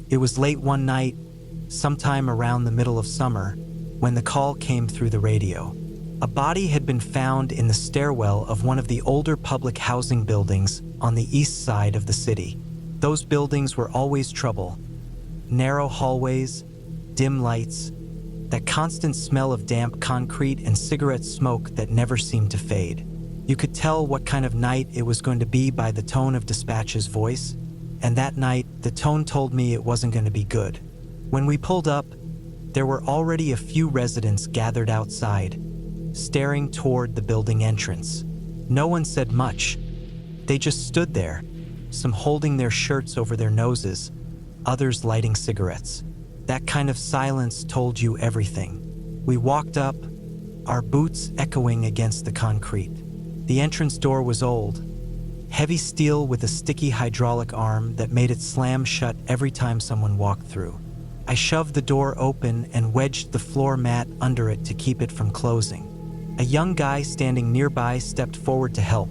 It was late one night, sometime around the middle of summer, when the call came through the radio. A body had been found in the stairwell of one of the older public housing buildings on the east side of the city. Those buildings were always trouble. Narrow hallways, dim lights, that constant smell of damp concrete and cigarette smoke that never seemed to fade. You could tell what kind of night it was going to be by the tone of dispatch's voice, and that night, the tone told me it wasn't going to be good. When we pulled up, there were already a few residents gathered outside, staring toward the building entrance. No one said much. They just stood there, some holding their shirts over their noses, others lighting cigarettes. That kind of silence told you everything. We walked up, our boots echoing against the concrete. The entrance door was old, heavy steel with a sticky hydraulic arm that made it slam shut every time someone walked through. I shoved the door open and wedged the floor mat under it to keep it from closing. A young guy standing nearby stepped forward to help,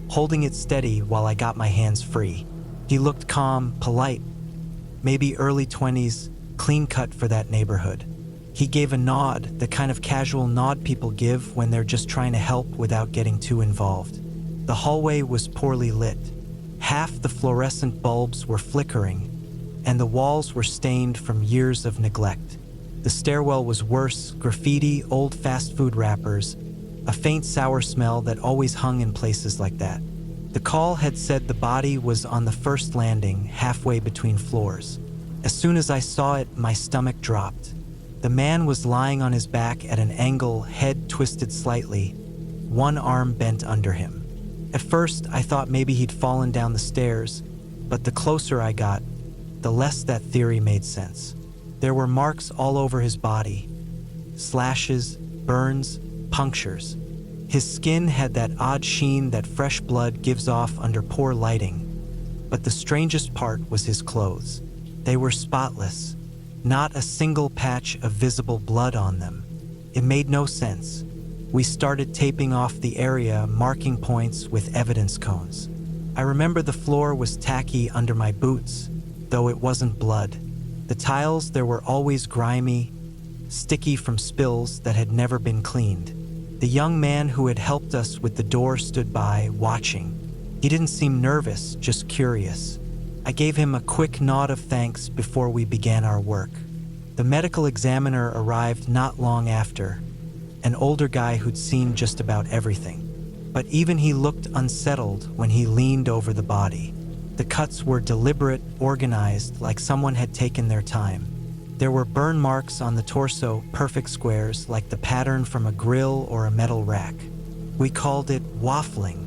holding it steady while I got my hands free. He looked calm, polite, maybe early 20s, clean cut for that neighborhood. He gave a nod, the kind of casual nod people give when they're just trying to help without getting too involved. The hallway was poorly lit. Half the fluorescent bulbs were flickering, and the walls were stained from years of neglect. The stairwell was worse, graffiti, old fast food wrappers, a faint sour smell that always hung in places like that. The call had said the body was on the first landing, halfway between floors. As soon as I saw it, my stomach dropped. The man was lying on his back at an angle, head twisted slightly, one arm bent under him. At first, I thought maybe he'd fallen down the stairs, but the closer I got, the less that theory made sense. There were marks all over his body, slashes, burns, punctures. His skin had that odd sheen that fresh blood gives off under poor lighting. But the strangest part was his clothes. They were spotless, not a single patch of visible blood on them. It made no sense. We started taping off the area, marking points with evidence cones. I remember the floor was tacky under my boots, though it wasn't blood. The tiles there were always grimy, sticky from spills that had never been cleaned. The young man who had helped us with the door stood by, watching. He didn't seem nervous, just curious. I gave him a quick nod of thanks before we began our work. The medical examiner arrived not long after, an older guy who'd seen just about everything. But even he looked unsettled when he leaned over the body. The cuts were deliberate, organized, like someone had taken their time. There were burn marks on the torso, perfect squares, like the pattern from a grill or a metal rack. We called it waffling.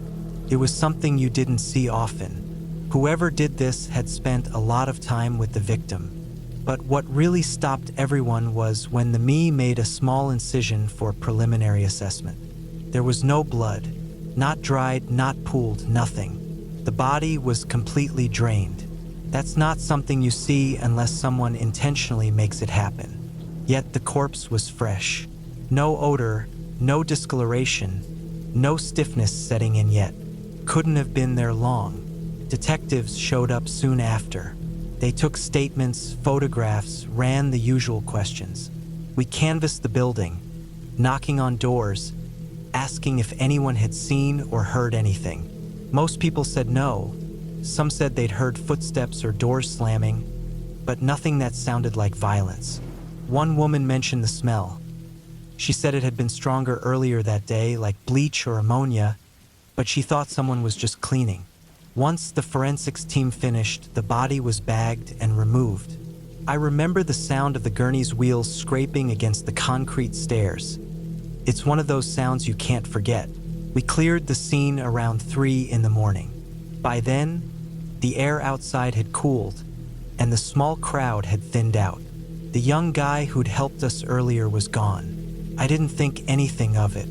It was something you didn't see often. Whoever did this had spent a lot of time with the victim. But what really stopped everyone was when the ME made a small incision for preliminary assessment. There was no blood, not dried, not pooled, nothing. The body was completely drained. That's not something you see unless someone intentionally makes it happen. Yet the corpse was fresh. No odor, no discoloration, no stiffness setting in yet. Couldn't have been there long. Detectives showed up soon after. They took statements, photographs, ran the usual questions. We canvassed the building, knocking on doors, asking if anyone had seen or heard anything. Most people said no. Some said they'd heard footsteps or doors slamming, but nothing that sounded like violence. One woman mentioned the smell. She said it had been stronger earlier that day, like bleach or ammonia, but she thought someone was just cleaning. Once the forensics team finished, the body was bagged and removed. I remember the sound of the gurney's wheels scraping against the concrete stairs. It's one of those sounds you can't forget. We cleared the scene around 3 in the morning. By then, the air outside had cooled, and the small crowd had thinned out. The young guy who'd helped us earlier was gone. I didn't think anything of it.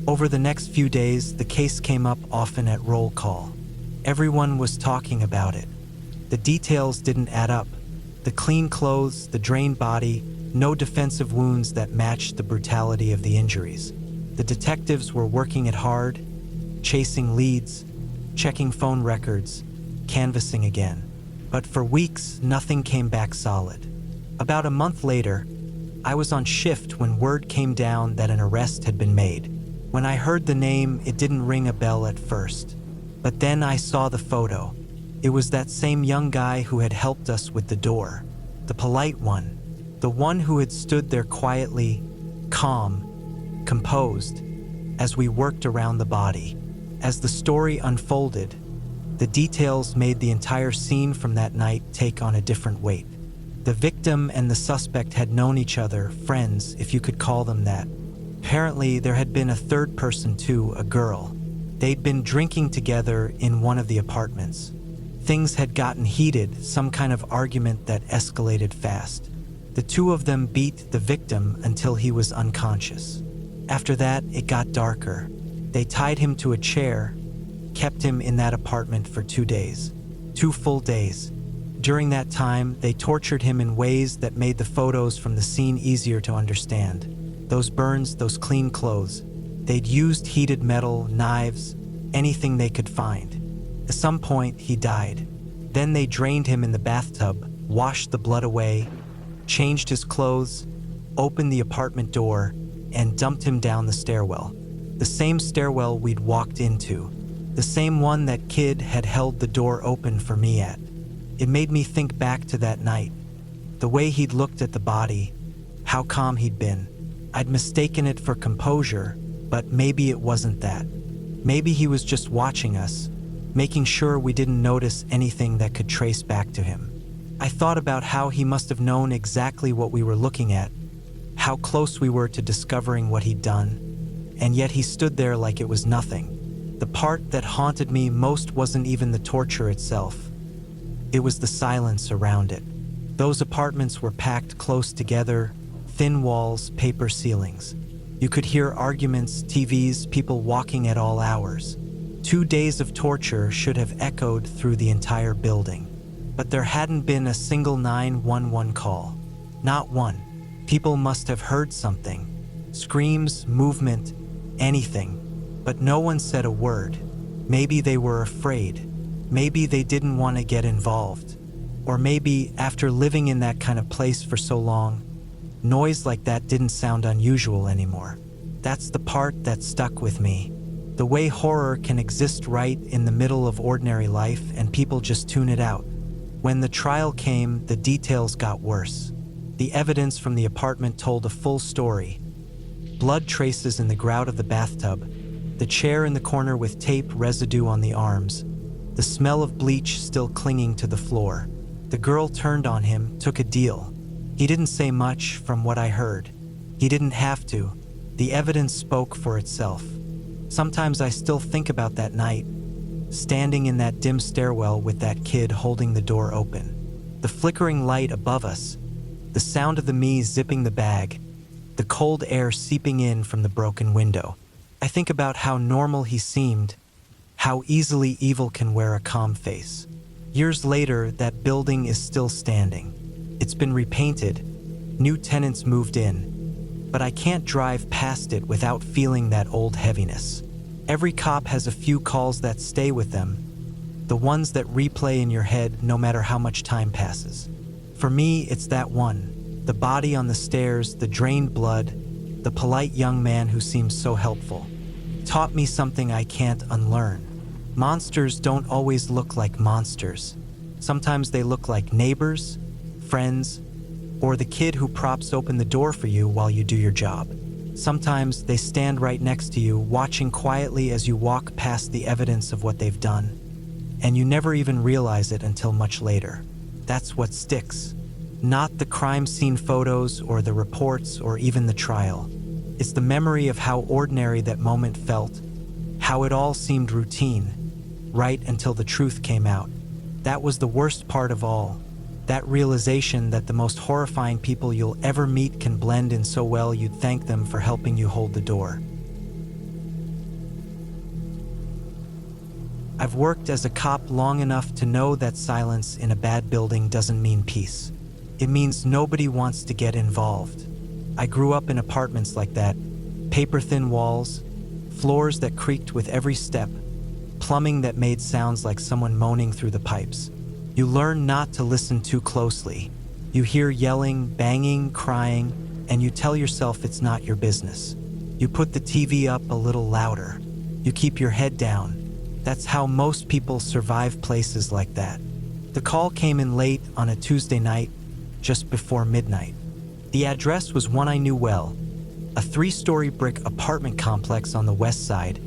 Over the next few days, the case came up often at roll call. Everyone was talking about it. The details didn't add up. The clean clothes, the drained body, no defensive wounds that matched the brutality of the injuries. The detectives were working it hard, chasing leads, checking phone records, canvassing again. But for weeks, nothing came back solid. About a month later, I was on shift when word came down that an arrest had been made. When I heard the name, it didn't ring a bell at first. But then I saw the photo. It was that same young guy who had helped us with the door. The polite one. The one who had stood there quietly, calm, composed, as we worked around the body. As the story unfolded, the details made the entire scene from that night take on a different weight. The victim and the suspect had known each other, friends, if you could call them that. Apparently, there had been a third person too, a girl. They'd been drinking together in one of the apartments. Things had gotten heated, some kind of argument that escalated fast. The two of them beat the victim until he was unconscious. After that, it got darker. They tied him to a chair, kept him in that apartment for 2 days. 2 full days. During that time, they tortured him in ways that made the photos from the scene easier to understand. Those burns, those clean clothes. They'd used heated metal, knives, anything they could find. At some point, he died. Then they drained him in the bathtub, washed the blood away, changed his clothes, opened the apartment door, and dumped him down the stairwell. The same stairwell we'd walked into. The same one that kid had held the door open for me at. It made me think back to that night. The way he'd looked at the body, how calm he'd been. I'd mistaken it for composure, but maybe it wasn't that. Maybe he was just watching us, making sure we didn't notice anything that could trace back to him. I thought about how he must have known exactly what we were looking at, how close we were to discovering what he'd done, and yet he stood there like it was nothing. The part that haunted me most wasn't even the torture itself. It was the silence around it. Those apartments were packed close together, thin walls, paper ceilings. You could hear arguments, TVs, people walking at all hours. 2 days of torture should have echoed through the entire building. But there hadn't been a single 911 call. Not one. People must have heard something. Screams, movement, anything. But no one said a word. Maybe they were afraid. Maybe they didn't want to get involved. Or maybe, after living in that kind of place for so long, noise like that didn't sound unusual anymore. That's the part that stuck with me. The way horror can exist right in the middle of ordinary life and people just tune it out. When the trial came, the details got worse. The evidence from the apartment told a full story. Blood traces in the grout of the bathtub, the chair in the corner with tape residue on the arms, the smell of bleach still clinging to the floor. The girl turned on him, took a deal. He didn't say much from what I heard. He didn't have to. The evidence spoke for itself. Sometimes I still think about that night, standing in that dim stairwell with that kid holding the door open. The flickering light above us, the sound of the me zipping the bag, the cold air seeping in from the broken window. I think about how normal he seemed, how easily evil can wear a calm face. Years later, that building is still standing. It's been repainted, new tenants moved in, but I can't drive past it without feeling that old heaviness. Every cop has a few calls that stay with them, the ones that replay in your head no matter how much time passes. For me, it's that one, the body on the stairs, the drained blood, the polite young man who seems so helpful. Taught me something I can't unlearn. Monsters don't always look like monsters. Sometimes they look like neighbors, friends, or the kid who props open the door for you while you do your job. Sometimes they stand right next to you, watching quietly as you walk past the evidence of what they've done, and you never even realize it until much later. That's what sticks. Not the crime scene photos or the reports or even the trial. It's the memory of how ordinary that moment felt, how it all seemed routine, right until the truth came out. That was the worst part of all. That realization that the most horrifying people you'll ever meet can blend in so well you'd thank them for helping you hold the door. I've worked as a cop long enough to know that silence in a bad building doesn't mean peace. It means nobody wants to get involved. I grew up in apartments like that, paper-thin walls, floors that creaked with every step, plumbing that made sounds like someone moaning through the pipes. You learn not to listen too closely. You hear yelling, banging, crying, and you tell yourself it's not your business. You put the TV up a little louder. You keep your head down. That's how most people survive places like that. The call came in late on a Tuesday night, just before midnight. The address was one I knew well, a 3-story brick apartment complex on the west side,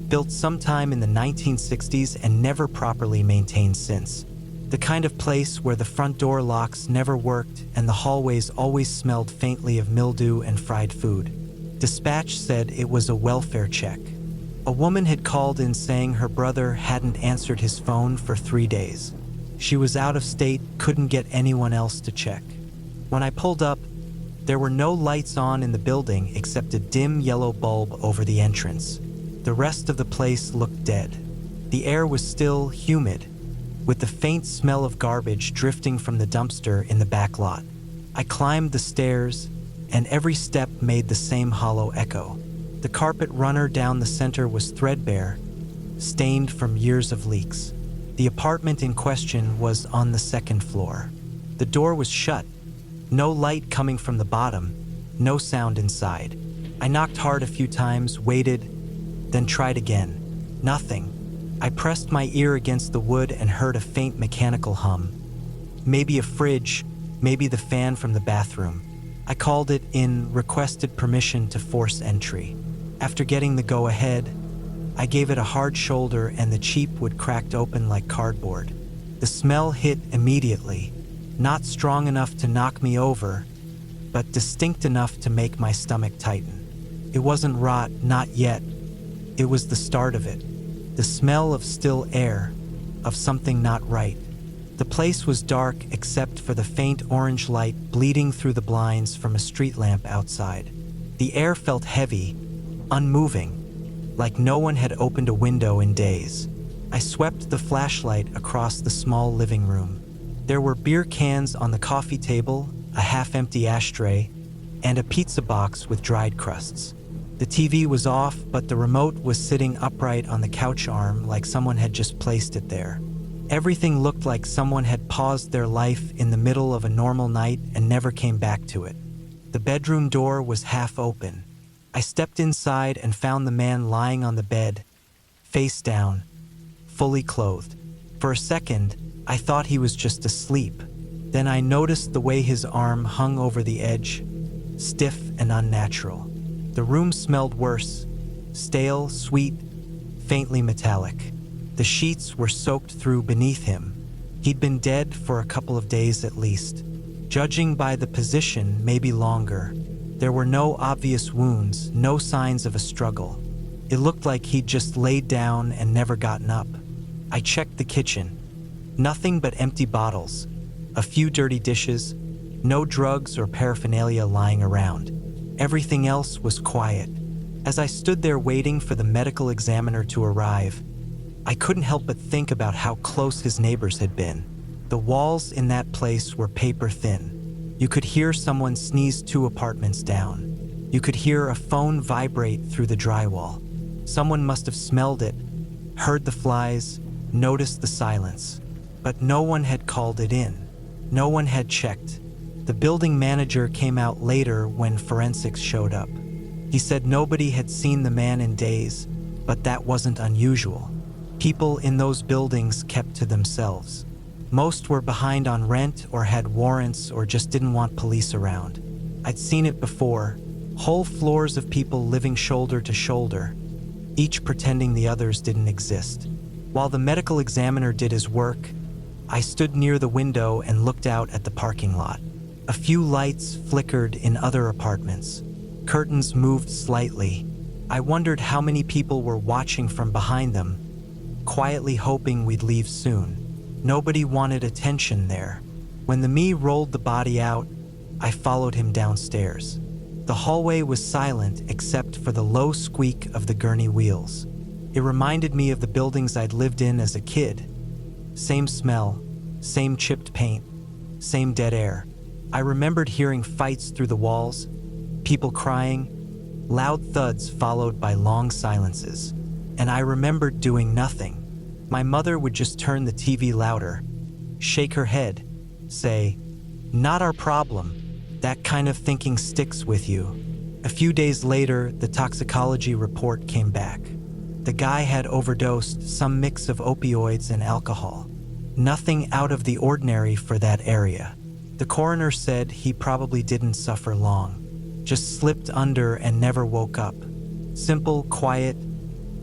built sometime in the 1960s and never properly maintained since. The kind of place where the front door locks never worked and the hallways always smelled faintly of mildew and fried food. Dispatch said it was a welfare check. A woman had called in saying her brother hadn't answered his phone for 3 days. She was out of state, couldn't get anyone else to check. When I pulled up, there were no lights on in the building except a dim yellow bulb over the entrance. The rest of the place looked dead. The air was still humid, with the faint smell of garbage drifting from the dumpster in the back lot. I climbed the stairs, and every step made the same hollow echo. The carpet runner down the center was threadbare, stained from years of leaks. The apartment in question was on the 2nd floor. The door was shut, no light coming from the bottom, no sound inside. I knocked hard a few times, waited, then tried again. Nothing. I pressed my ear against the wood and heard a faint mechanical hum. Maybe a fridge, maybe the fan from the bathroom. I called it in, requested permission to force entry. After getting the go-ahead, I gave it a hard shoulder and the cheap wood cracked open like cardboard. The smell hit immediately, not strong enough to knock me over, but distinct enough to make my stomach tighten. It wasn't rot, not yet. It was the start of it. The smell of still air, of something not right. The place was dark except for the faint orange light bleeding through the blinds from a street lamp outside. The air felt heavy, unmoving, like no one had opened a window in days. I swept the flashlight across the small living room. There were beer cans on the coffee table, a half-empty ashtray, and a pizza box with dried crusts. The TV was off, but the remote was sitting upright on the couch arm like someone had just placed it there. Everything looked like someone had paused their life in the middle of a normal night and never came back to it. The bedroom door was half open. I stepped inside and found the man lying on the bed, face down, fully clothed. For a second, I thought he was just asleep. Then I noticed the way his arm hung over the edge, stiff and unnatural. The room smelled worse, stale, sweet, faintly metallic. The sheets were soaked through beneath him. He'd been dead for a couple of days at least. Judging by the position, maybe longer. There were no obvious wounds, no signs of a struggle. It looked like he'd just laid down and never gotten up. I checked the kitchen. Nothing but empty bottles, a few dirty dishes, no drugs or paraphernalia lying around. Everything else was quiet. As I stood there waiting for the medical examiner to arrive, I couldn't help but think about how close his neighbors had been. The walls in that place were paper thin. You could hear someone sneeze 2 apartments down. You could hear a phone vibrate through the drywall. Someone must have smelled it, heard the flies, noticed the silence. But no one had called it in. No one had checked. The building manager came out later when forensics showed up. He said nobody had seen the man in days, but that wasn't unusual. People in those buildings kept to themselves. Most were behind on rent or had warrants or just didn't want police around. I'd seen it before, whole floors of people living shoulder to shoulder, each pretending the others didn't exist. While the medical examiner did his work, I stood near the window and looked out at the parking lot. A few lights flickered in other apartments. Curtains moved slightly. I wondered how many people were watching from behind them, quietly hoping we'd leave soon. Nobody wanted attention there. When the me rolled the body out, I followed him downstairs. The hallway was silent except for the low squeak of the gurney wheels. It reminded me of the buildings I'd lived in as a kid. Same smell, same chipped paint, same dead air. I remembered hearing fights through the walls, people crying, loud thuds followed by long silences. And I remembered doing nothing. My mother would just turn the TV louder. shake her head, say, "Not our problem." That kind of thinking sticks with you. A few days later, the toxicology report came back. The guy had overdosed, some mix of opioids and alcohol. Nothing out of the ordinary for that area. The coroner said he probably didn't suffer long, just slipped under and never woke up. Simple, quiet,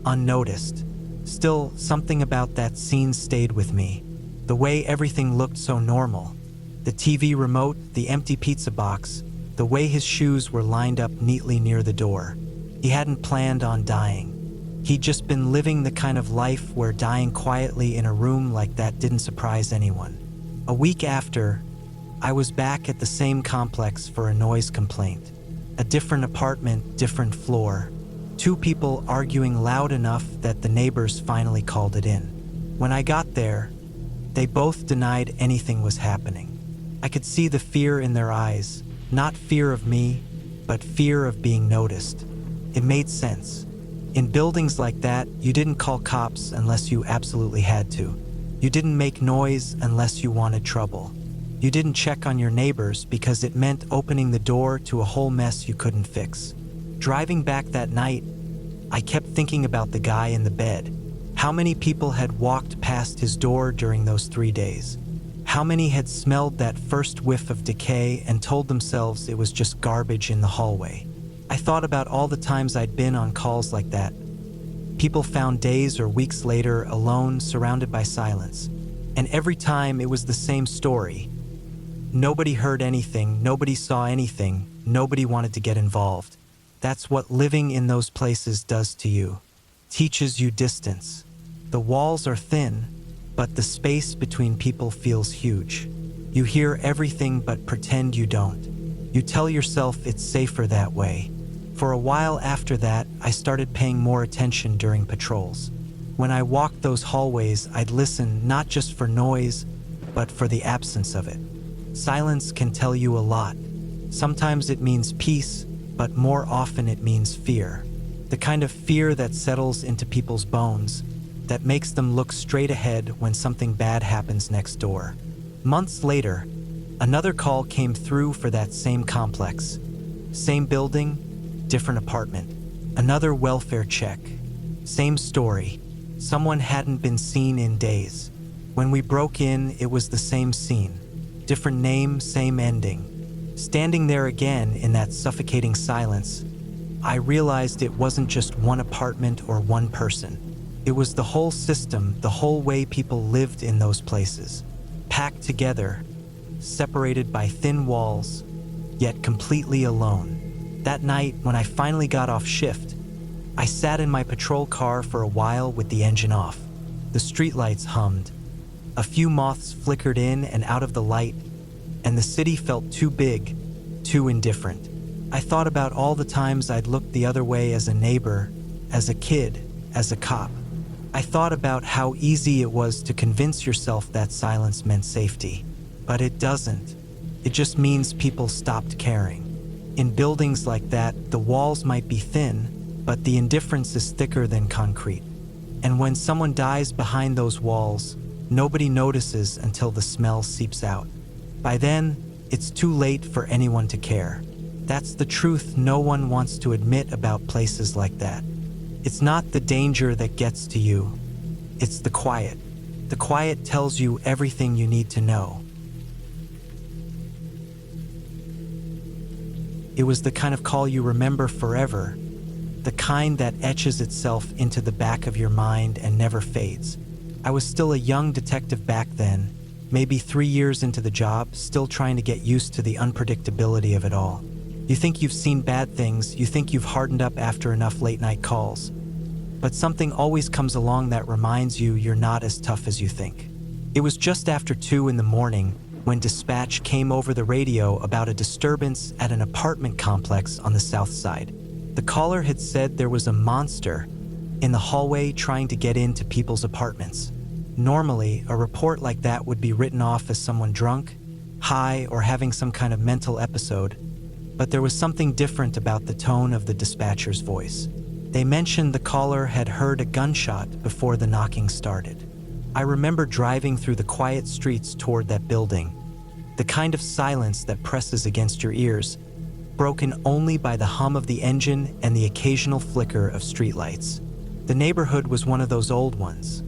unnoticed. Still, something about that scene stayed with me. The way everything looked so normal. The TV remote, the empty pizza box, the way his shoes were lined up neatly near the door. He hadn't planned on dying. He'd just been living the kind of life where dying quietly in a room like that didn't surprise anyone. A week after, I was back at the same complex for a noise complaint. A different apartment, different floor. 2 people arguing loud enough that the neighbors finally called it in. When I got there, they both denied anything was happening. I could see the fear in their eyes, not fear of me, but fear of being noticed. It made sense. In buildings like that, you didn't call cops unless you absolutely had to. You didn't make noise unless you wanted trouble. You didn't check on your neighbors because it meant opening the door to a whole mess you couldn't fix. Driving back that night, I kept thinking about the guy in the bed. How many people had walked past his door during those 3 days? How many had smelled that first whiff of decay and told themselves it was just garbage in the hallway? I thought about all the times I'd been on calls like that. People found days or weeks later alone, surrounded by silence. And every time it was the same story. Nobody heard anything, nobody saw anything, nobody wanted to get involved. That's what living in those places does to you. Teaches you distance. The walls are thin, but the space between people feels huge. You hear everything but pretend you don't. You tell yourself it's safer that way. For a while after that, I started paying more attention during patrols. When I walked those hallways, I'd listen not just for noise, but for the absence of it. Silence can tell you a lot. Sometimes it means peace, but more often it means fear. The kind of fear that settles into people's bones, that makes them look straight ahead when something bad happens next door. Months later, another call came through for that same complex. Same building, different apartment. Another welfare check. Same story. Someone hadn't been seen in days. When we broke in, it was the same scene. Different name, same ending. Standing there again in that suffocating silence, I realized it wasn't just one apartment or one person. It was the whole system, the whole way people lived in those places. Packed together, separated by thin walls, yet completely alone. That night, when I finally got off shift, I sat in my patrol car for a while with the engine off. The streetlights hummed. A few moths flickered in and out of the light, and the city felt too big, too indifferent. I thought about all the times I'd looked the other way as a neighbor, as a kid, as a cop. I thought about how easy it was to convince yourself that silence meant safety. But it doesn't. It just means people stopped caring. In buildings like that, the walls might be thin, but the indifference is thicker than concrete. And when someone dies behind those walls, nobody notices until the smell seeps out. By then, it's too late for anyone to care. That's the truth no one wants to admit about places like that. It's not the danger that gets to you. It's the quiet. The quiet tells you everything you need to know. It was the kind of call you remember forever, the kind that etches itself into the back of your mind and never fades. I was still a young detective back then, maybe 3 years into the job, still trying to get used to the unpredictability of it all. You think you've seen bad things, you think you've hardened up after enough late-night calls. But something always comes along that reminds you you're not as tough as you think. It was just after 2 in the morning when dispatch came over the radio about a disturbance at an apartment complex on the south side. The caller had said there was a monster in the hallway trying to get into people's apartments. Normally, a report like that would be written off as someone drunk, high, or having some kind of mental episode. But there was something different about the tone of the dispatcher's voice. They mentioned the caller had heard a gunshot before the knocking started. I remember driving through the quiet streets toward that building, the kind of silence that presses against your ears, broken only by the hum of the engine and the occasional flicker of streetlights. The neighborhood was one of those old ones.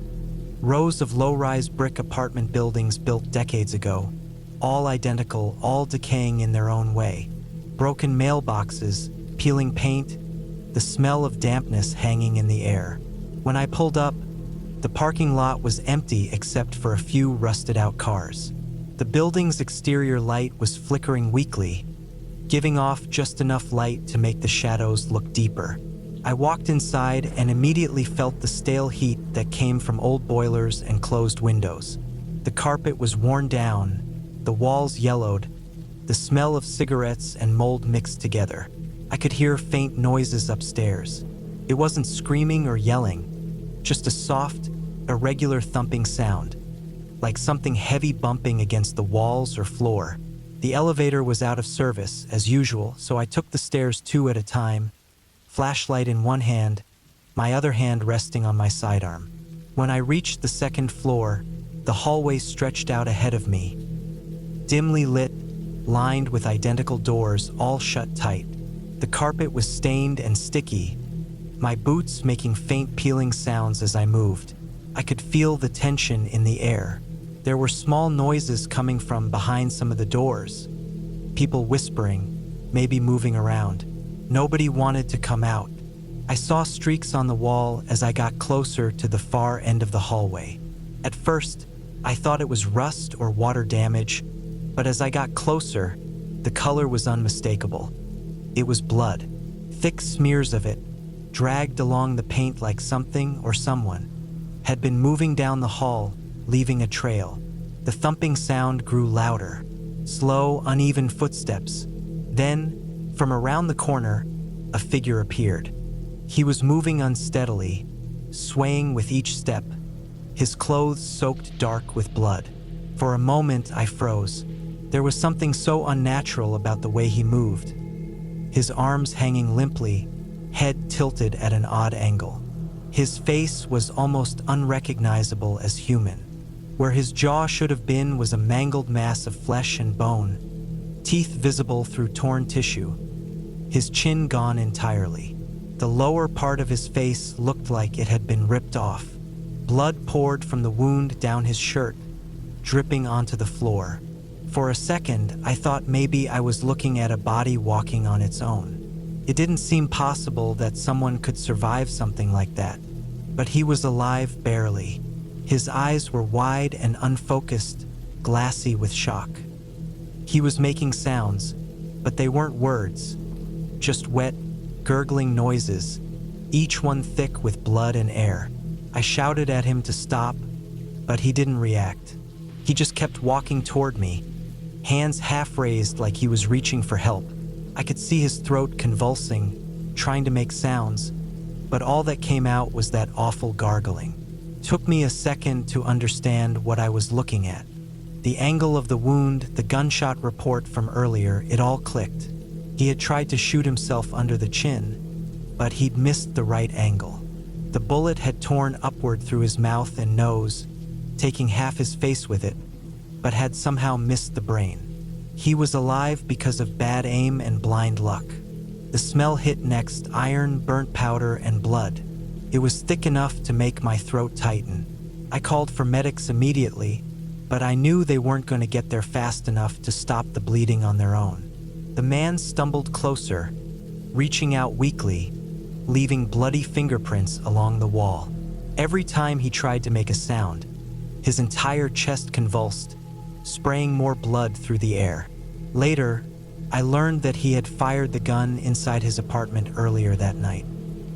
Rows of low-rise brick apartment buildings built decades ago, all identical, all decaying in their own way. Broken mailboxes, peeling paint, the smell of dampness hanging in the air. When I pulled up, the parking lot was empty except for a few rusted-out cars. The building's exterior light was flickering weakly, giving off just enough light to make the shadows look deeper. I walked inside and immediately felt the stale heat that came from old boilers and closed windows. The carpet was worn down, the walls yellowed, the smell of cigarettes and mold mixed together. I could hear faint noises upstairs. It wasn't screaming or yelling, just a soft, irregular thumping sound, like something heavy bumping against the walls or floor. The elevator was out of service, as usual, so I took the stairs 2 at a time, flashlight in one hand, my other hand resting on my sidearm. When I reached the 2nd floor, the hallway stretched out ahead of me, dimly lit, lined with identical doors, all shut tight. The carpet was stained and sticky, my boots making faint peeling sounds as I moved. I could feel the tension in the air. There were small noises coming from behind some of the doors. People whispering, maybe moving around. Nobody wanted to come out. I saw streaks on the wall as I got closer to the far end of the hallway. At first, I thought it was rust or water damage, but as I got closer, the color was unmistakable. It was blood, thick smears of it, dragged along the paint like something or someone had been moving down the hall, leaving a trail. The thumping sound grew louder, slow, uneven footsteps. Then, from around the corner, a figure appeared. He was moving unsteadily, swaying with each step, his clothes soaked dark with blood. For a moment, I froze. There was something so unnatural about the way he moved. His arms hanging limply, head tilted at an odd angle. His face was almost unrecognizable as human. Where his jaw should have been was a mangled mass of flesh and bone, teeth visible through torn tissue, his chin gone entirely. The lower part of his face looked like it had been ripped off. Blood poured from the wound down his shirt, dripping onto the floor. For a second, I thought maybe I was looking at a body walking on its own. It didn't seem possible that someone could survive something like that. But he was alive barely. His eyes were wide and unfocused, glassy with shock. He was making sounds, but they weren't words, just wet, gurgling noises, each one thick with blood and air. I shouted at him to stop, but he didn't react. He just kept walking toward me, hands half raised like he was reaching for help. I could see his throat convulsing, trying to make sounds, but all that came out was that awful gargling. Took me a second to understand what I was looking at. The angle of the wound, the gunshot report from earlier, it all clicked. He had tried to shoot himself under the chin, but he'd missed the right angle. The bullet had torn upward through his mouth and nose, taking half his face with it, but had somehow missed the brain. He was alive because of bad aim and blind luck. The smell hit next, iron, burnt powder, and blood. It was thick enough to make my throat tighten. I called for medics immediately, but I knew they weren't going to get there fast enough to stop the bleeding on their own. The man stumbled closer, reaching out weakly, leaving bloody fingerprints along the wall. Every time he tried to make a sound, his entire chest convulsed, spraying more blood through the air. Later, I learned that he had fired the gun inside his apartment earlier that night.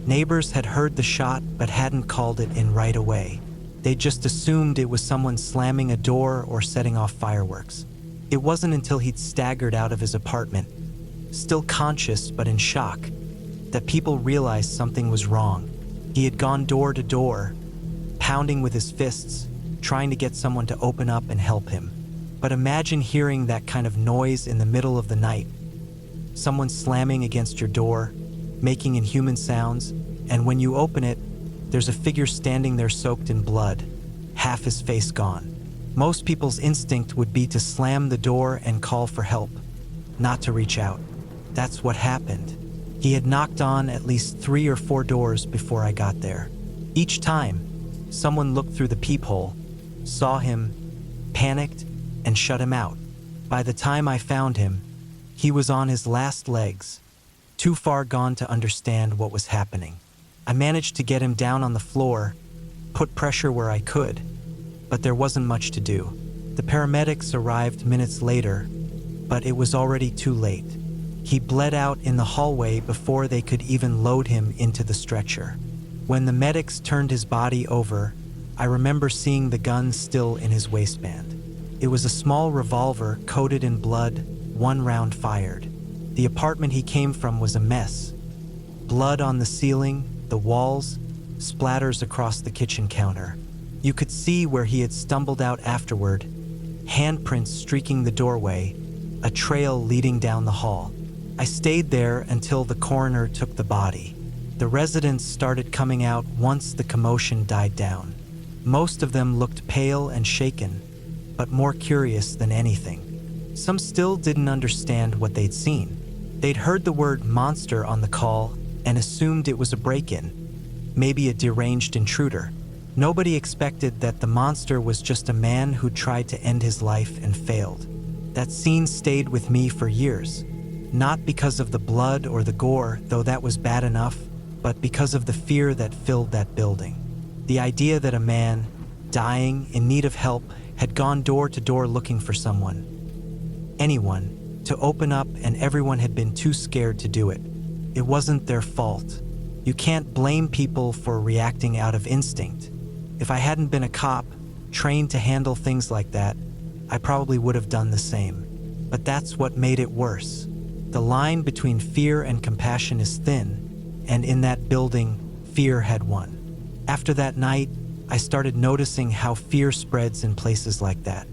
Neighbors had heard the shot but hadn't called it in right away. They just assumed it was someone slamming a door or setting off fireworks. It wasn't until he'd staggered out of his apartment, still conscious but in shock, that people realized something was wrong. He had gone door to door, pounding with his fists, trying to get someone to open up and help him. But imagine hearing that kind of noise in the middle of the night. Someone slamming against your door, making inhuman sounds, and when you open it, there's a figure standing there soaked in blood, half his face gone. Most people's instinct would be to slam the door and call for help, not to reach out. That's what happened. He had knocked on at least 3 or 4 doors before I got there. Each time, someone looked through the peephole, saw him, panicked, and shut him out. By the time I found him, he was on his last legs, too far gone to understand what was happening. I managed to get him down on the floor, put pressure where I could, but there wasn't much to do. The paramedics arrived minutes later, but it was already too late. He bled out in the hallway before they could even load him into the stretcher. When the medics turned his body over, I remember seeing the gun still in his waistband. It was a small revolver coated in blood, 1 round fired. The apartment he came from was a mess. Blood on the ceiling, the walls, splatters across the kitchen counter. You could see where he had stumbled out afterward, handprints streaking the doorway, a trail leading down the hall. I stayed there until the coroner took the body. The residents started coming out once the commotion died down. Most of them looked pale and shaken, but more curious than anything. Some still didn't understand what they'd seen. They'd heard the word monster on the call and assumed it was a break-in, maybe a deranged intruder. Nobody expected that the monster was just a man who tried to end his life and failed. That scene stayed with me for years, not because of the blood or the gore, though that was bad enough, but because of the fear that filled that building. The idea that a man, dying, in need of help, had gone door to door looking for someone, anyone, to open up, and everyone had been too scared to do it. It wasn't their fault. You can't blame people for reacting out of instinct. If I hadn't been a cop, trained to handle things like that, I probably would have done the same. But that's what made it worse. The line between fear and compassion is thin, and in that building, fear had won. After that night, I started noticing how fear spreads in places like that.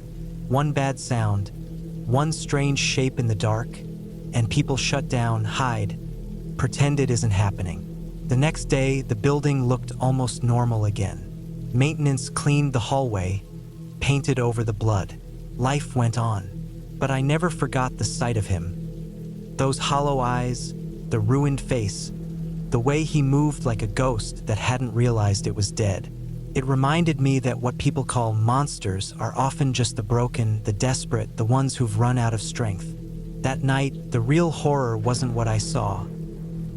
One bad sound, one strange shape in the dark, and people shut down, hide, pretend it isn't happening. The next day, the building looked almost normal again. Maintenance cleaned the hallway, painted over the blood. Life went on, but I never forgot the sight of him. Those hollow eyes, the ruined face, the way he moved like a ghost that hadn't realized it was dead. It reminded me that what people call monsters are often just the broken, the desperate, the ones who've run out of strength. That night, the real horror wasn't what I saw.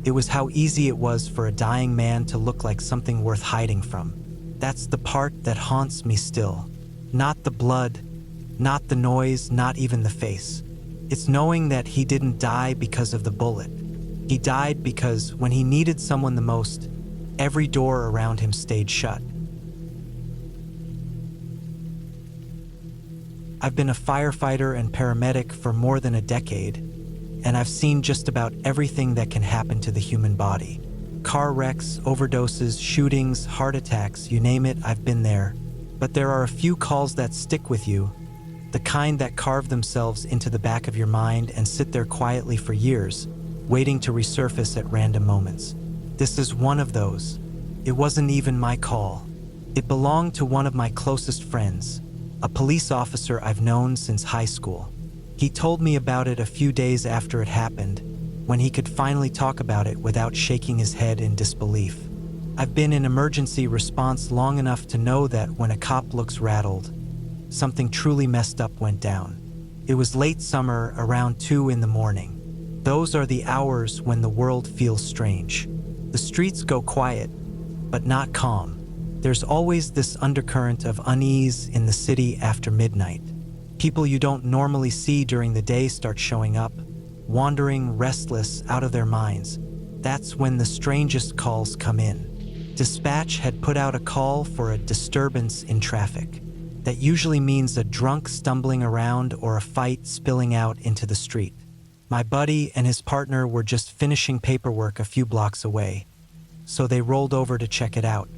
It was how easy it was for a dying man to look like something worth hiding from. That's the part that haunts me still. Not the blood, not the noise, not even the face. It's knowing that he didn't die because of the bullet. He died because when he needed someone the most, every door around him stayed shut. I've been a firefighter and paramedic for more than a decade, and I've seen just about everything that can happen to the human body. Car wrecks, overdoses, shootings, heart attacks, you name it, I've been there. But there are a few calls that stick with you, the kind that carve themselves into the back of your mind and sit there quietly for years, waiting to resurface at random moments. This is one of those. It wasn't even my call. It belonged to one of my closest friends, a police officer I've known since high school. He told me about it a few days after it happened, when he could finally talk about it without shaking his head in disbelief. I've been in emergency response long enough to know that when a cop looks rattled, something truly messed up went down. It was late summer, around 2 in the morning. Those are the hours when the world feels strange. The streets go quiet, but not calm. There's always this undercurrent of unease in the city after midnight. People you don't normally see during the day start showing up, wandering, restless, out of their minds. That's when the strangest calls come in. Dispatch had put out a call for a disturbance in traffic. That usually means a drunk stumbling around or a fight spilling out into the street. My buddy and his partner were just finishing paperwork a few blocks away, so they rolled over to check it out.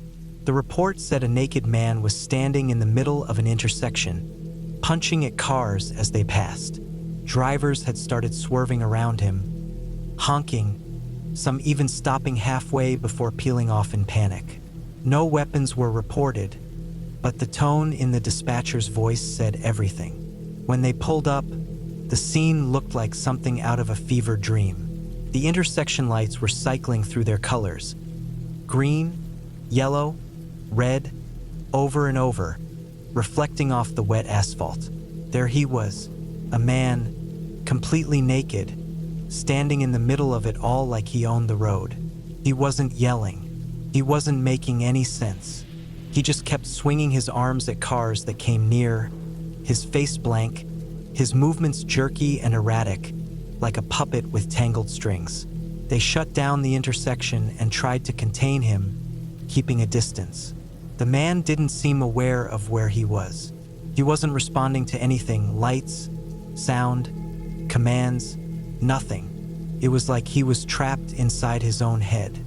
The report said a naked man was standing in the middle of an intersection, punching at cars as they passed. Drivers had started swerving around him, honking, some even stopping halfway before peeling off in panic. No weapons were reported, but the tone in the dispatcher's voice said everything. When they pulled up, the scene looked like something out of a fever dream. The intersection lights were cycling through their colors: green, yellow, red, over and over, reflecting off the wet asphalt. There he was, a man, completely naked, standing in the middle of it all like he owned the road. He wasn't yelling. He wasn't making any sense. He just kept swinging his arms at cars that came near, his face blank, his movements jerky and erratic, like a puppet with tangled strings. They shut down the intersection and tried to contain him, keeping a distance. The man didn't seem aware of where he was. He wasn't responding to anything: lights, sound, commands, nothing. It was like he was trapped inside his own head.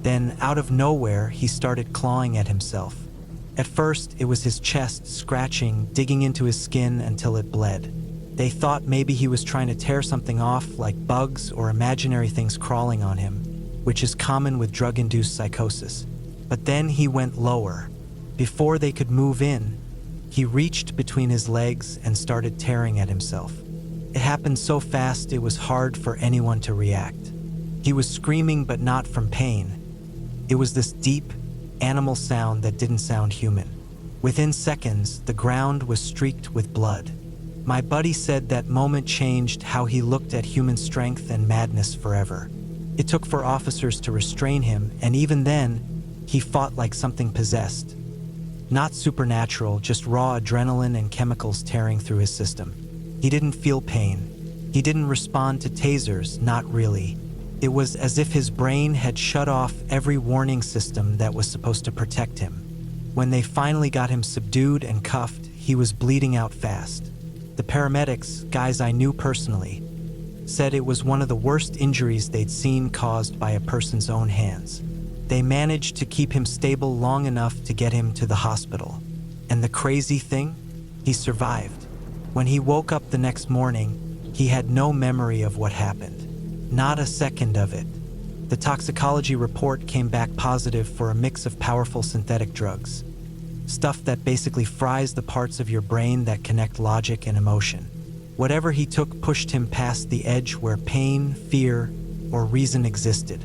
Then, out of nowhere, he started clawing at himself. At first, it was his chest scratching, digging into his skin until it bled. They thought maybe he was trying to tear something off, like bugs or imaginary things crawling on him, which is common with drug-induced psychosis. But then he went lower. Before they could move in, he reached between his legs and started tearing at himself. It happened so fast it was hard for anyone to react. He was screaming, but not from pain. It was this deep, animal sound that didn't sound human. Within seconds, the ground was streaked with blood. My buddy said that moment changed how he looked at human strength and madness forever. It took for officers to restrain him, and even then, he fought like something possessed. Not supernatural, just raw adrenaline and chemicals tearing through his system. He didn't feel pain. He didn't respond to tasers, not really. It was as if his brain had shut off every warning system that was supposed to protect him. When they finally got him subdued and cuffed, he was bleeding out fast. The paramedics, guys I knew personally, said it was one of the worst injuries they'd seen caused by a person's own hands. They managed to keep him stable long enough to get him to the hospital. And the crazy thing? He survived. When he woke up the next morning, he had no memory of what happened. Not a second of it. The toxicology report came back positive for a mix of powerful synthetic drugs. Stuff that basically fries the parts of your brain that connect logic and emotion. Whatever he took pushed him past the edge where pain, fear, or reason existed.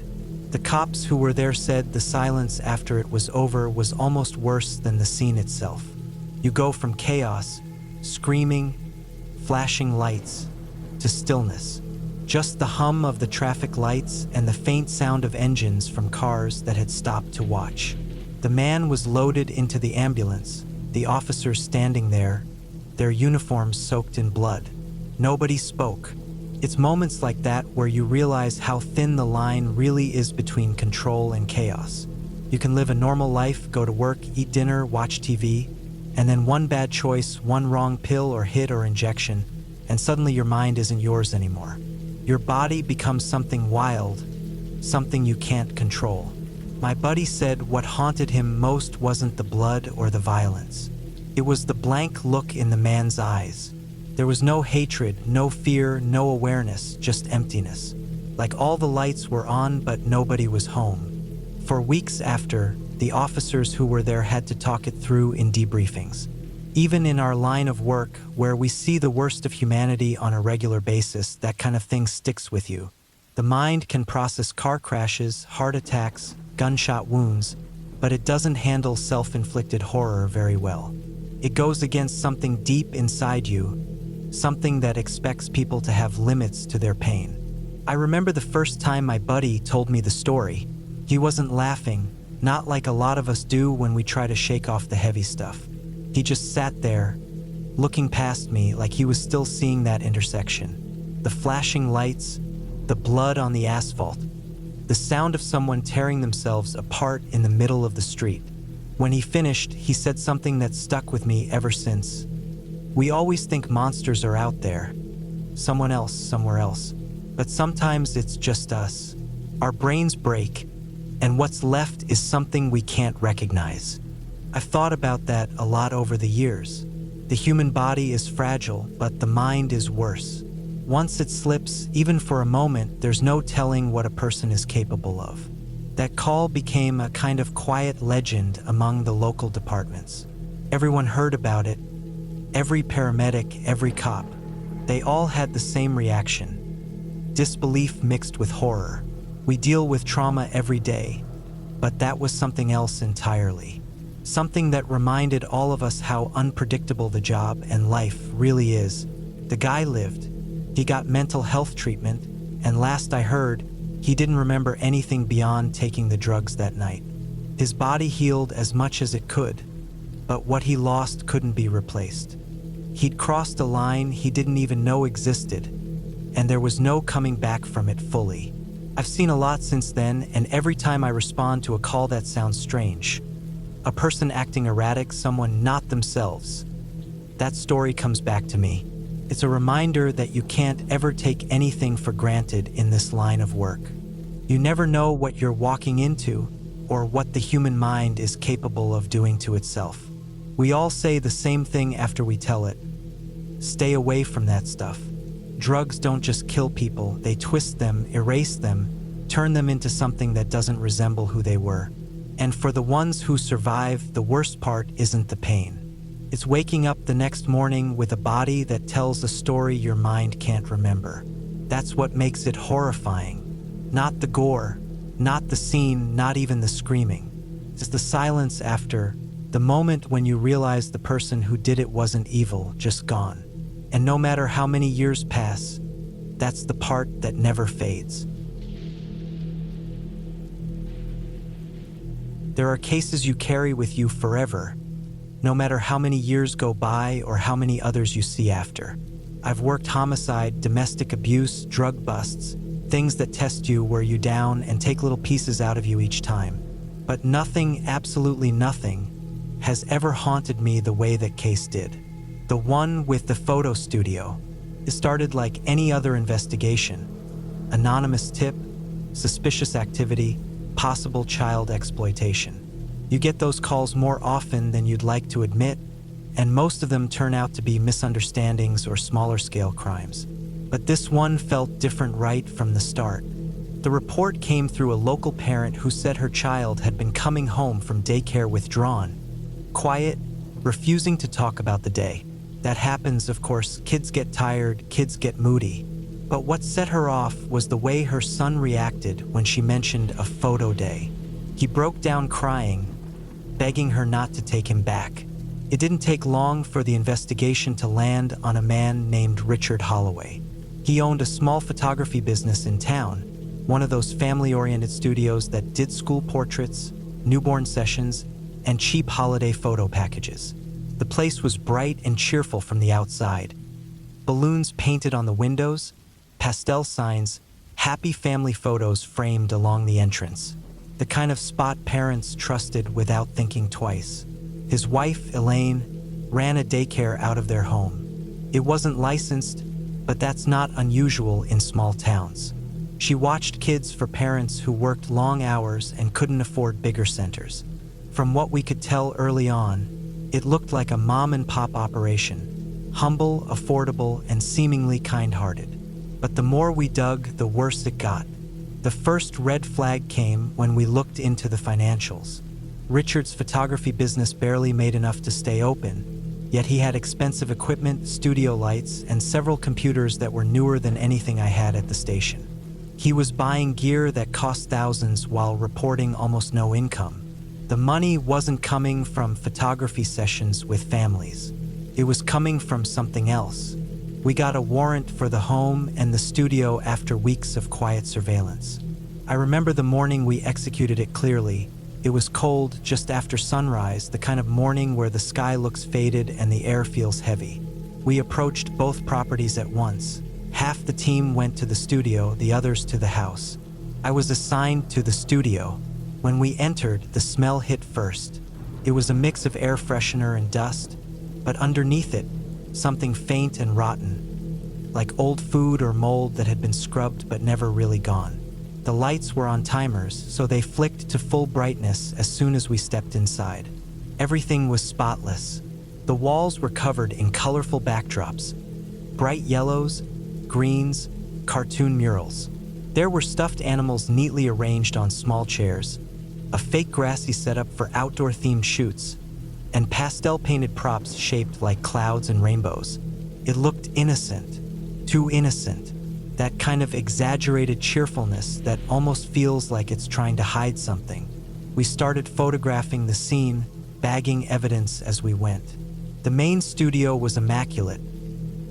The cops who were there said the silence after it was over was almost worse than the scene itself. You go from chaos, screaming, flashing lights, to stillness. Just the hum of the traffic lights and the faint sound of engines from cars that had stopped to watch. The man was loaded into the ambulance, the officers standing there, their uniforms soaked in blood. Nobody spoke. It's moments like that where you realize how thin the line really is between control and chaos. You can live a normal life, go to work, eat dinner, watch TV, and then one bad choice, one wrong pill or hit or injection, and suddenly your mind isn't yours anymore. Your body becomes something wild, something you can't control. My buddy said what haunted him most wasn't the blood or the violence. It was the blank look in the man's eyes. There was no hatred, no fear, no awareness, just emptiness. Like all the lights were on, but nobody was home. For weeks after, the officers who were there had to talk it through in debriefings. Even in our line of work, where we see the worst of humanity on a regular basis, that kind of thing sticks with you. The mind can process car crashes, heart attacks, gunshot wounds, but it doesn't handle self-inflicted horror very well. It goes against something deep inside you, something that expects people to have limits to their pain. I remember the first time my buddy told me the story. He wasn't laughing, not like a lot of us do when we try to shake off the heavy stuff. He just sat there, looking past me like he was still seeing that intersection. The flashing lights, the blood on the asphalt, the sound of someone tearing themselves apart in the middle of the street. When he finished, he said something that stuck with me ever since. We always think monsters are out there, someone else, somewhere else. But sometimes it's just us. Our brains break, and what's left is something we can't recognize. I've thought about that a lot over the years. The human body is fragile, but the mind is worse. Once it slips, even for a moment, there's no telling what a person is capable of. That call became a kind of quiet legend among the local departments. Everyone heard about it. Every paramedic, every cop. They all had the same reaction. Disbelief mixed with horror. We deal with trauma every day, but that was something else entirely. Something that reminded all of us how unpredictable the job and life really is. The guy lived. He got mental health treatment, and last I heard, he didn't remember anything beyond taking the drugs that night. His body healed as much as it could, but what he lost couldn't be replaced. He'd crossed a line he didn't even know existed, and there was no coming back from it fully. I've seen a lot since then, and every time I respond to a call that sounds strange, a person acting erratic, someone not themselves, that story comes back to me. It's a reminder that you can't ever take anything for granted in this line of work. You never know what you're walking into or what the human mind is capable of doing to itself. We all say the same thing after we tell it. Stay away from that stuff. Drugs don't just kill people, they twist them, erase them, turn them into something that doesn't resemble who they were. And for the ones who survive, the worst part isn't the pain. It's waking up the next morning with a body that tells a story your mind can't remember. That's what makes it horrifying. Not the gore, not the scene, not even the screaming. It's the silence after, the moment when you realize the person who did it wasn't evil, just gone. And no matter how many years pass, that's the part that never fades. There are cases you carry with you forever, no matter how many years go by or how many others you see after. I've worked homicide, domestic abuse, drug busts, things that test you, wear you down, and take little pieces out of you each time. But nothing, absolutely nothing, has ever haunted me the way that case did. The one with the photo studio. It started like any other investigation. Anonymous tip, suspicious activity, possible child exploitation. You get those calls more often than you'd like to admit, and most of them turn out to be misunderstandings or smaller scale crimes. But this one felt different right from the start. The report came through a local parent who said her child had been coming home from daycare withdrawn, quiet, refusing to talk about the day. That happens, of course. Kids get tired, kids get moody. But what set her off was the way her son reacted when she mentioned a photo day. He broke down crying, begging her not to take him back. It didn't take long for the investigation to land on a man named Richard Holloway. He owned a small photography business in town, one of those family-oriented studios that did school portraits, newborn sessions, and cheap holiday photo packages. The place was bright and cheerful from the outside. Balloons painted on the windows, pastel signs, happy family photos framed along the entrance. The kind of spot parents trusted without thinking twice. His wife, Elaine, ran a daycare out of their home. It wasn't licensed, but that's not unusual in small towns. She watched kids for parents who worked long hours and couldn't afford bigger centers. From what we could tell early on, it looked like a mom-and-pop operation, humble, affordable, and seemingly kind-hearted. But the more we dug, the worse it got. The first red flag came when we looked into the financials. Richard's photography business barely made enough to stay open, yet he had expensive equipment, studio lights, and several computers that were newer than anything I had at the station. He was buying gear that cost thousands while reporting almost no income. The money wasn't coming from photography sessions with families. It was coming from something else. We got a warrant for the home and the studio after weeks of quiet surveillance. I remember the morning we executed it clearly. It was cold, just after sunrise, the kind of morning where the sky looks faded and the air feels heavy. We approached both properties at once. Half the team went to the studio, the others to the house. I was assigned to the studio. When we entered, the smell hit first. It was a mix of air freshener and dust, but underneath it, something faint and rotten, like old food or mold that had been scrubbed but never really gone. The lights were on timers, so they flicked to full brightness as soon as we stepped inside. Everything was spotless. The walls were covered in colorful backdrops, bright yellows, greens, cartoon murals. There were stuffed animals neatly arranged on small chairs, a fake grassy setup for outdoor-themed shoots, and pastel-painted props shaped like clouds and rainbows. It looked innocent, too innocent, that kind of exaggerated cheerfulness that almost feels like it's trying to hide something. We started photographing the scene, bagging evidence as we went. The main studio was immaculate,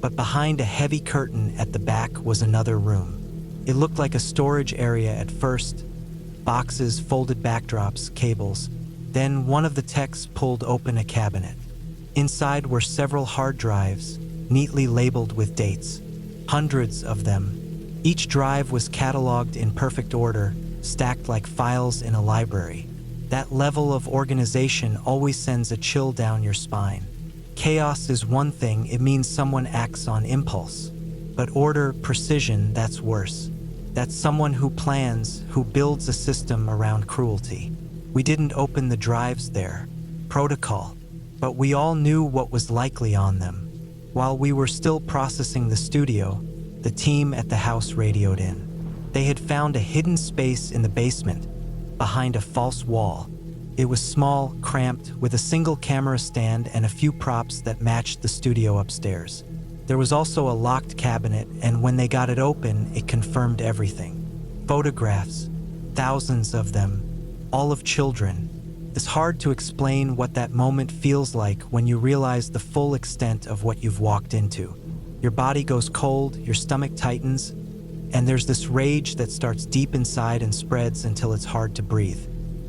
but behind a heavy curtain at the back was another room. It looked like a storage area at first, boxes, folded backdrops, cables. Then one of the techs pulled open a cabinet. Inside were several hard drives, neatly labeled with dates. Hundreds of them. Each drive was cataloged in perfect order, stacked like files in a library. That level of organization always sends a chill down your spine. Chaos is one thing, it means someone acts on impulse. But order, precision, that's worse. That's someone who plans, who builds a system around cruelty. We didn't open the drives there. Protocol. But we all knew what was likely on them. While we were still processing the studio, the team at the house radioed in. They had found a hidden space in the basement, behind a false wall. It was small, cramped, with a single camera stand and a few props that matched the studio upstairs. There was also a locked cabinet, and when they got it open, it confirmed everything. Photographs, thousands of them, all of children. It's hard to explain what that moment feels like when you realize the full extent of what you've walked into. Your body goes cold, your stomach tightens, and there's this rage that starts deep inside and spreads until it's hard to breathe.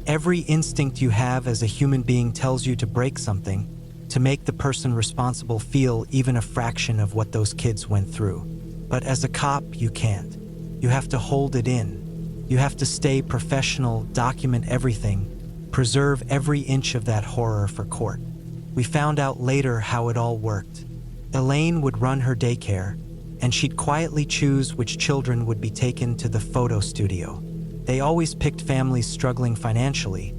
Every instinct you have as a human being tells you to break something, to make the person responsible feel even a fraction of what those kids went through. But as a cop, you can't. You have to hold it in. You have to stay professional, document everything, preserve every inch of that horror for court. We found out later how it all worked. Elaine would run her daycare, and she'd quietly choose which children would be taken to the photo studio. They always picked families struggling financially,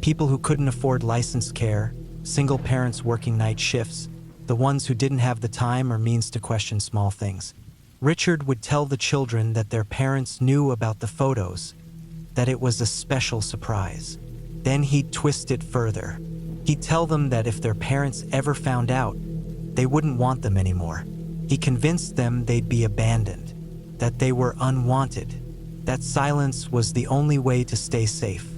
people who couldn't afford licensed care, single parents working night shifts, the ones who didn't have the time or means to question small things. Richard would tell the children that their parents knew about the photos, that it was a special surprise. Then he'd twist it further. He'd tell them that if their parents ever found out, they wouldn't want them anymore. He convinced them they'd be abandoned, that they were unwanted, that silence was the only way to stay safe.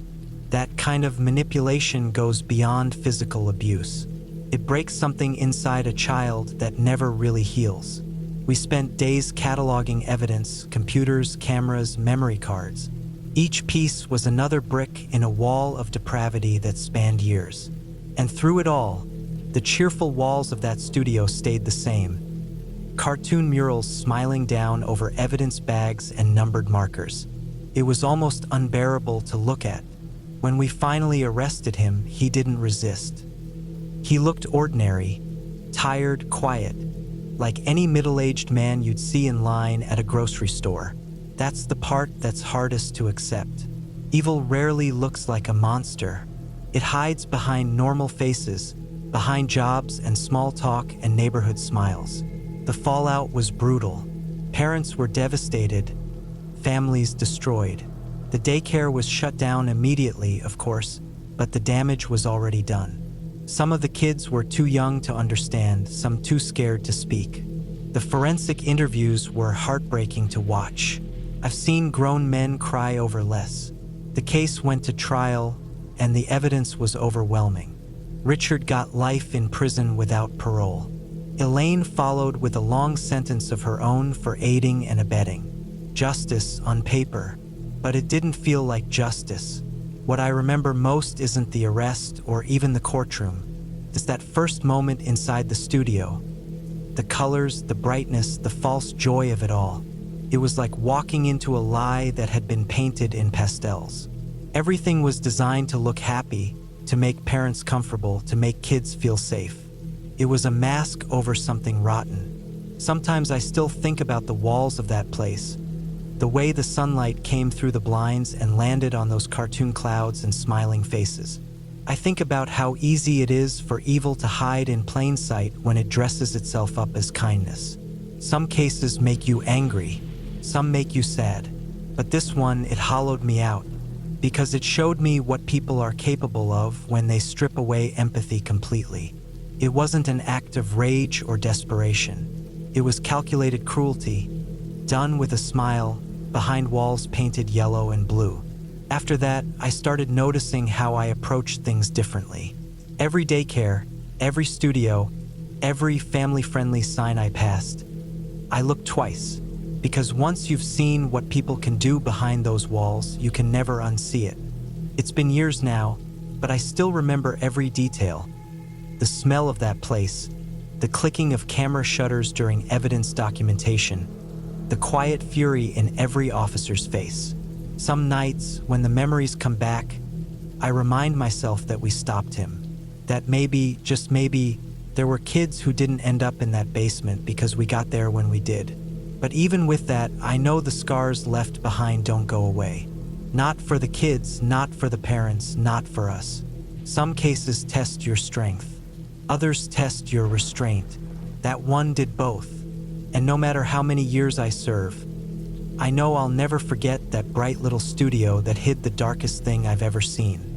That kind of manipulation goes beyond physical abuse. It breaks something inside a child that never really heals. We spent days cataloging evidence, computers, cameras, memory cards. Each piece was another brick in a wall of depravity that spanned years. And through it all, the cheerful walls of that studio stayed the same. Cartoon murals smiling down over evidence bags and numbered markers. It was almost unbearable to look at. When we finally arrested him, he didn't resist. He looked ordinary, tired, quiet, like any middle-aged man you'd see in line at a grocery store. That's the part that's hardest to accept. Evil rarely looks like a monster. It hides behind normal faces, behind jobs and small talk and neighborhood smiles. The fallout was brutal. Parents were devastated, families destroyed. The daycare was shut down immediately, of course, but the damage was already done. Some of the kids were too young to understand, some too scared to speak. The forensic interviews were heartbreaking to watch. I've seen grown men cry over less. The case went to trial, and the evidence was overwhelming. Richard got life in prison without parole. Elaine followed with a long sentence of her own for aiding and abetting. Justice on paper, but it didn't feel like justice. What I remember most isn't the arrest or even the courtroom. It's that first moment inside the studio. The colors, the brightness, the false joy of it all. It was like walking into a lie that had been painted in pastels. Everything was designed to look happy, to make parents comfortable, to make kids feel safe. It was a mask over something rotten. Sometimes I still think about the walls of that place, the way the sunlight came through the blinds and landed on those cartoon clouds and smiling faces. I think about how easy it is for evil to hide in plain sight when it dresses itself up as kindness. Some cases make you angry, some make you sad. But this one, it hollowed me out, because it showed me what people are capable of when they strip away empathy completely. It wasn't an act of rage or desperation. It was calculated cruelty, done with a smile, behind walls painted yellow and blue. After that, I started noticing how I approached things differently. Every daycare, every studio, every family-friendly sign I passed, I looked twice, because once you've seen what people can do behind those walls, you can never unsee it. It's been years now, but I still remember every detail. The smell of that place, the clicking of camera shutters during evidence documentation, the quiet fury in every officer's face. Some nights, when the memories come back, I remind myself that we stopped him. That maybe, just maybe, there were kids who didn't end up in that basement because we got there when we did. But even with that, I know the scars left behind don't go away. Not for the kids, not for the parents, not for us. Some cases test your strength. Others test your restraint. That one did both. And no matter how many years I serve, I know I'll never forget that bright little studio that hid the darkest thing I've ever seen.